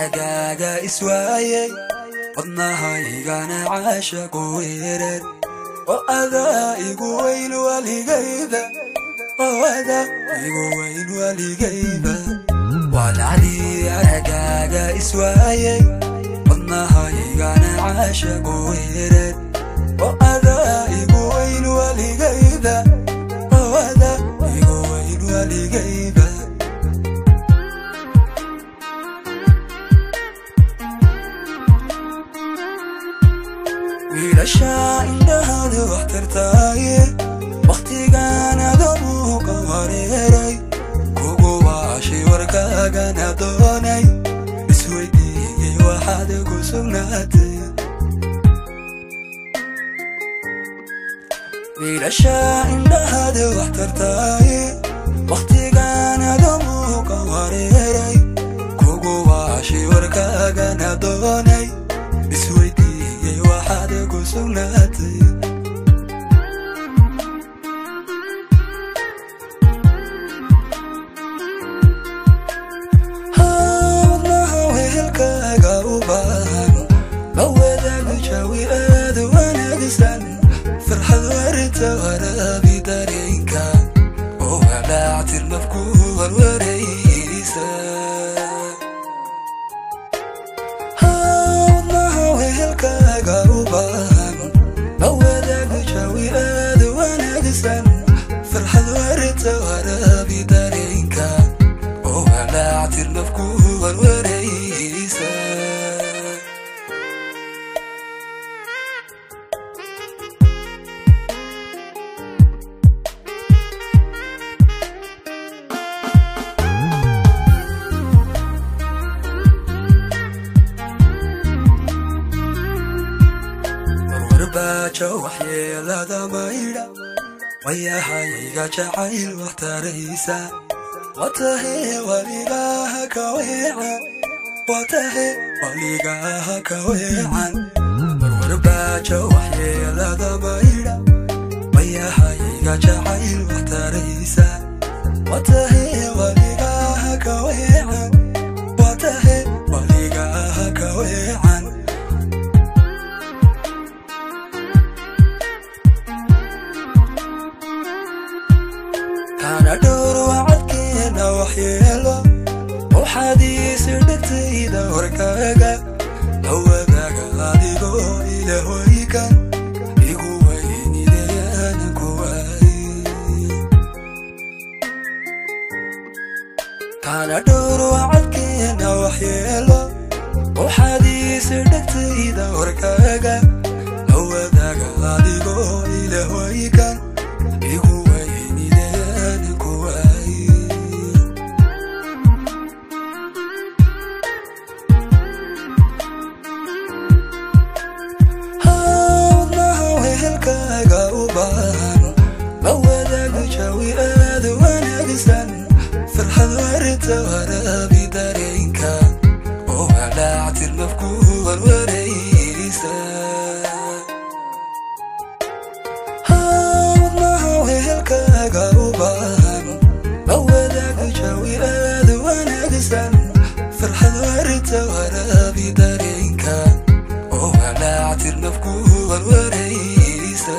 أرقاقا إسوايي wadnahaygaana caashaqu weerar oo adaa igu weyn waligayda walacdii aragaaga iswaayay wadnahaygaana caashaqu weerar oo adaa igu weyn waligayda wiilasha indhahaada wax tartaaye waqtigaana dabuuqa wareeray kugu waashay warkaagana doonay isweydiiyey waxaad ku sugnaatay wiilasha indhahaada wax tartaaye waqtigaana dabuuqa wareeray kugu waashay warkaagana doonay isweydiiyey waxaad ku sugnaatay wadnaha wehelkaaga u baahan la wadaago jawi aad wanaagsan farxad warta waraabi dareenka oo walaactir nafku warwaraysa wehelkaaga u baahan la wadaago jawi aad wanaagsan farxad warta waraabi dareenka oo walaactir nafku warwaraysa baajo waxyeelada maydha wayahayga jacayl waxtaraysa watahe waligaha ka weecan warwar baajo waxyeelada maydha wayahayga jacayl waxtaraysa watahe waligaha ka weecan أنا دور وعدكينا وحيلا وحديث دكتيدا وركاقا لو ذاك غاديقو إلى هويكا يقويني ديانا كواي أنا دور وعدكينا وحيلا وحديث دكتيدا وركاقا لو ذاك غاديقو إلى هويكا wehelkaaga u baahan la wadaago jawi aad wanaagsan farxad warta waraabi dareenka oo walaactir nafku warwaraysa wadnaha wehelkaaga u baahan la wadaago jawi aad wanaagsan farxad warta waraabi dareenka oo walaactir nafku warwaraysa